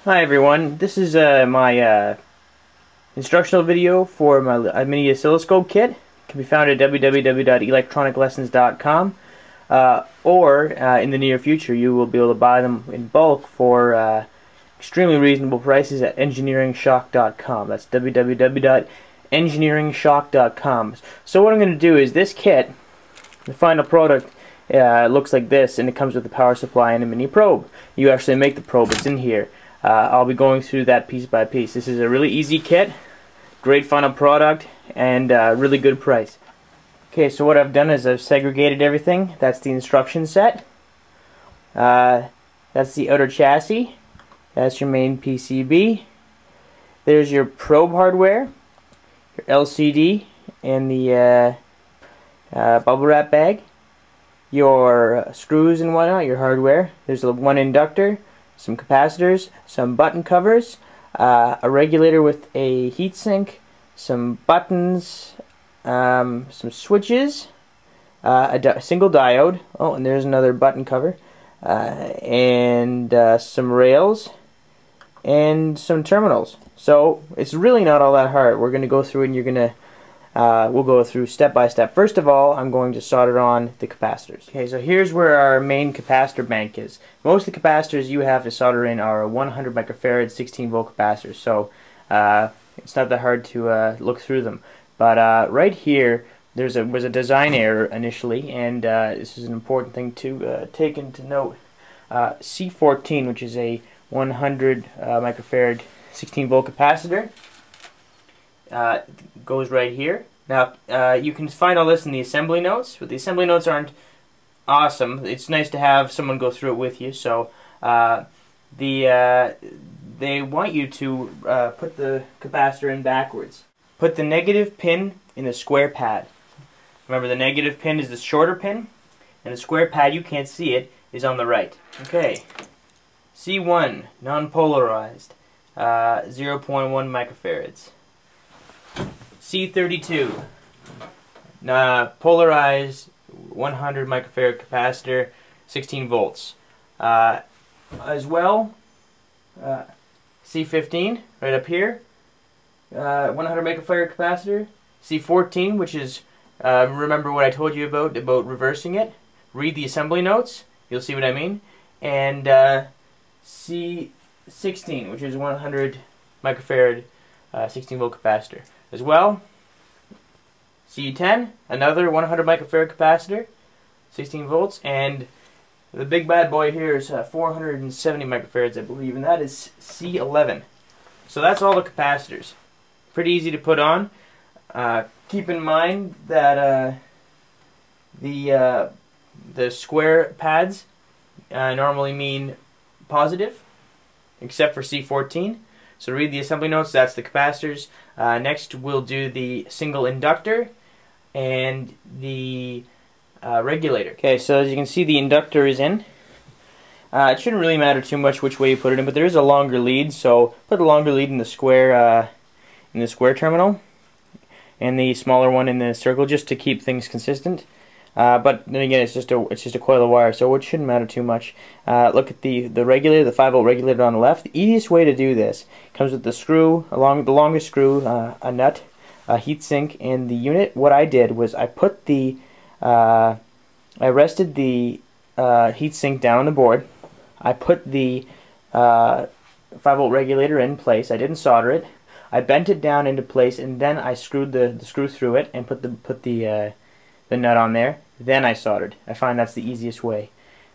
Hi everyone, this is my instructional video for my mini oscilloscope kit. It can be found at www.electroniclessons.com, or in the near future you will be able to buy them in bulk for extremely reasonable prices at engineeringshock.com. That's www.engineeringshock.com. So what I'm going to do is this kit, the final product, looks like this, and it comes with a power supply and a mini probe. You actually make the probe, it's in here. I'll be going through that piece by piece. This is a really easy kit, great final product, and really good price. Okay, so what I've done is I've segregated everything. That's the instruction set. That's the outer chassis. That's your main PCB. There's your probe hardware, your LCD, and the bubble wrap bag. Your screws and whatnot, your hardware. There's one inductor, some capacitors, some button covers, a regulator with a heatsink, some buttons, some switches, a single diode, oh, and there's another button cover, and some rails, and some terminals. So it's really not all that hard. We're going to go through it, and we'll go through step by step. First of all, I'm going to solder on the capacitors. Okay, so here's where our main capacitor bank is. Most of the capacitors you have to solder in are 100 microfarad 16 volt capacitors, so it's not that hard to look through them. But right here was a design error initially, and this is an important thing to take into note. C14, which is a 100 microfarad 16 volt capacitor, goes right here. Now you can find all this in the assembly notes, but the assembly notes aren't awesome. It's nice to have someone go through it with you. So they want you to put the capacitor in backwards. Put the negative pin in the square pad. Remember, the negative pin is the shorter pin, and the square pad, you can't see it, is on the right. Okay, C1 non-polarized, 0.1 microfarads. C32 polarized 100 microfarad capacitor, 16 volts. As well, C15 right up here, 100 microfarad capacitor. C14, which is remember what I told you about reversing it. Read the assembly notes, you'll see what I mean. And C16, which is 100 microfarad 16 volt capacitor. As well, C10, another 100 microfarad capacitor, 16 volts, and the big bad boy here is 470 microfarads, I believe, and that is C11. So that's all the capacitors. Pretty easy to put on. Keep in mind that the square pads normally mean positive, except for C14. So read the assembly notes, that's the capacitors. Next we'll do the single inductor and the regulator. Okay, so as you can see, the inductor is in. It shouldn't really matter too much which way you put it in, but there is a longer lead, so put the longer lead in the square terminal, and the smaller one in the circle, just to keep things consistent. But then again, it's just a coil of wire, so it shouldn't matter too much. Look at the regulator, the 5 volt regulator on the left. The easiest way to do this comes with the screw, along the longest screw, a nut, a heat sink, and the unit. What I did was I put I rested the heat sink down on the board. I put the 5 volt regulator in place. I didn't solder it. I bent it down into place, and then I screwed the screw through it and put the nut on there. Then I soldered. I find that's the easiest way,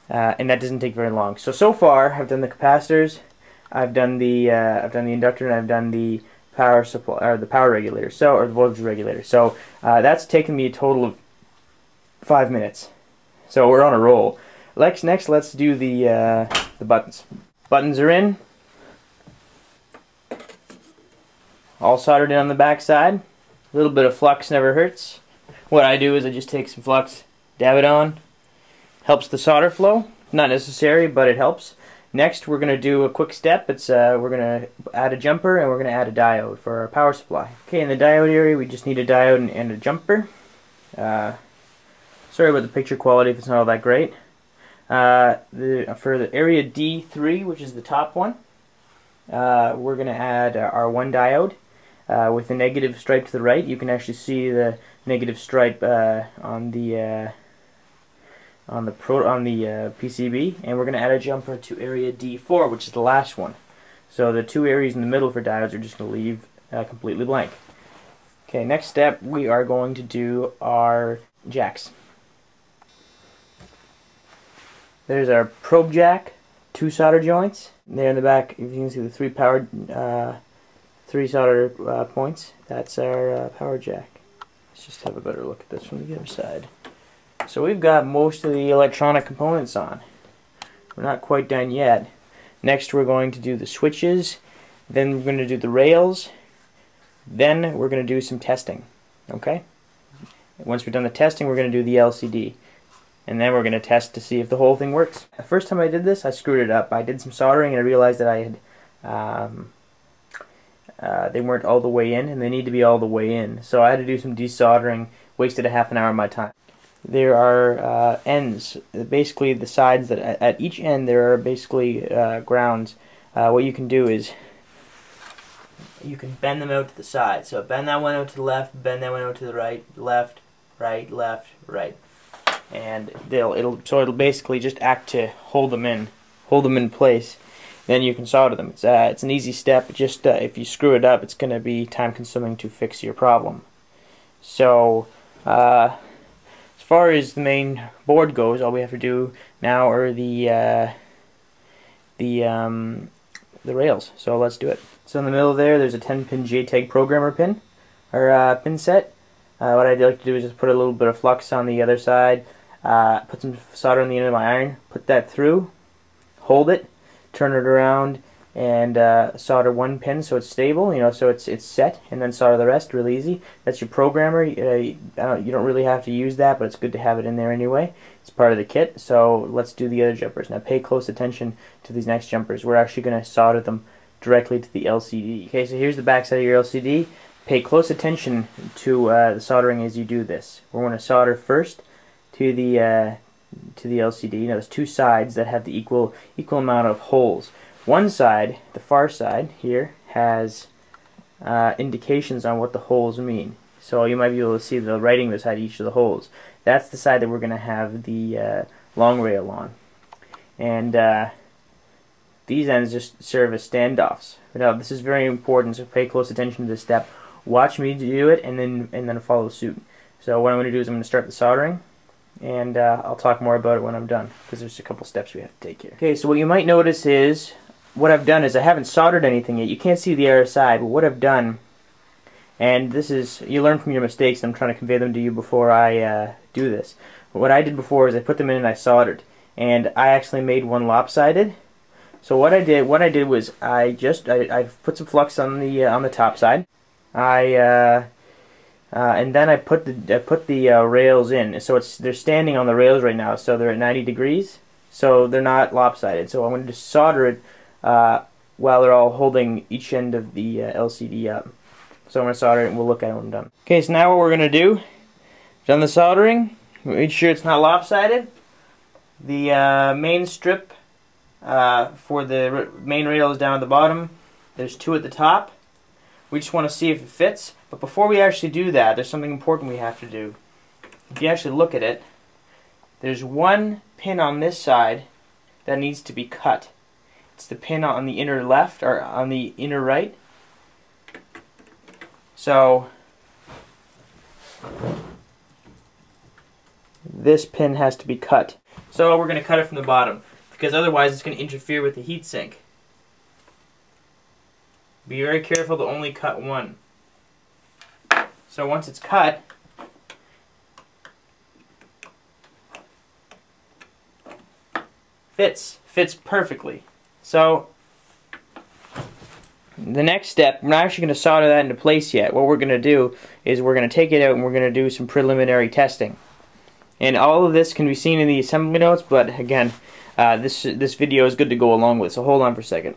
and that doesn't take very long. So far, I've done the capacitors, I've done the inductor, and I've done the power supply, or the power regulator, or the voltage regulator. So that's taken me a total of 5 minutes. So we're on a roll. Next, let's do the buttons. Buttons are in, all soldered in on the back side. A little bit of flux never hurts. What I do is I just take some flux, dab it on. Helps the solder flow. Not necessary, but it helps. Next, we're going to do a quick step. We're going to add a jumper, and we're going to add a diode for our power supply. Okay, in the diode area, we just need a diode and a jumper. Sorry about the picture quality if it's not all that great. For the area D3, which is the top one, we're going to add our one diode with the negative stripe to the right. You can actually see the negative stripe on the PCB, and we're going to add a jumper to area D4, which is the last one. So the two areas in the middle for diodes are just going to leave completely blank. Okay, next step, we are going to do our jacks. There's our probe jack, 2 solder joints. There in the back, if you can see the 3 solder points. That's our power jack. Let's just have a better look at this from the other side. So we've got most of the electronic components on. We're not quite done yet. Next we're going to do the switches, then we're going to do the rails, then we're going to do some testing. Okay? Once we've done the testing, we're going to do the LCD. And then we're going to test to see if the whole thing works. The first time I did this, I screwed it up. I did some soldering and I realized that I had they weren't all the way in, and they need to be all the way in. So I had to do some desoldering, wasted a half an hour of my time. There are ends, basically the sides that at each end there are basically grounds. What you can do is you can bend them out to the side. So bend that one out to the left, bend that one out to the right, left, right, left, right. And it'll basically just act to hold them in place. Then you can solder them. It's an easy step. Just if you screw it up, it's going to be time consuming to fix your problem. So as far as the main board goes, all we have to do now are the rails. So let's do it. So in the middle there's a 10-pin JTAG programmer pin, or pin set. What I'd like to do is just put a little bit of flux on the other side, put some solder on the end of my iron, put that through, hold it, turn it around, and solder one pin so it's stable, so it's set, and then solder the rest. Real easy. That's your programmer. You don't really have to use that, but it's good to have it in there anyway. It's part of the kit. So let's do the other jumpers. Now pay close attention to these next jumpers. We're actually going to solder them directly to the LCD. Okay, so here's the back side of your LCD. Pay close attention to the soldering as you do this. We're going to solder first to the LCD. There's two sides that have the equal amount of holes. One side, the far side here, has indications on what the holes mean. So you might be able to see the writing beside each of the holes. That's the side that we're going to have the long rail on. And these ends just serve as standoffs. Now this is very important, so pay close attention to this step. Watch me do it, and then follow suit. So what I'm going to do is I'm going to start the soldering, and I'll talk more about it when I'm done, because there's a couple steps we have to take here. Okay, so what you might notice is, what I've done is I haven't soldered anything yet. You can't see the other side, but what I've done, and this is, you learn from your mistakes, I'm trying to convey them to you before I do this. But what I did before is I put them in and I soldered, and I actually made one lopsided. So what I did was I put some flux on the top side. And then I put the rails in. So they're standing on the rails right now. So they're at 90 degrees. So they're not lopsided. So I'm going to just solder it while they're all holding each end of the LCD up. So I'm going to solder it, and we'll look at it when I'm done. Okay, so now what we're going to do, done the soldering, make sure it's not lopsided. The main strip for the main rail is down at the bottom. There's two at the top. We just want to see if it fits. But before we actually do that, there's something important we have to do. If you actually look at it, there's one pin on this side that needs to be cut. It's the pin on the inner left, or on the inner right. So this pin has to be cut. So we're going to cut it from the bottom, because otherwise it's going to interfere with the heatsink. Be very careful to only cut one. So once it's cut, fits perfectly. So the next step, we're not actually going to solder that into place yet. What we're going to do is we're going to take it out and we're going to do some preliminary testing. And all of this can be seen in the assembly notes, but again, this video is good to go along with, so hold on for a second.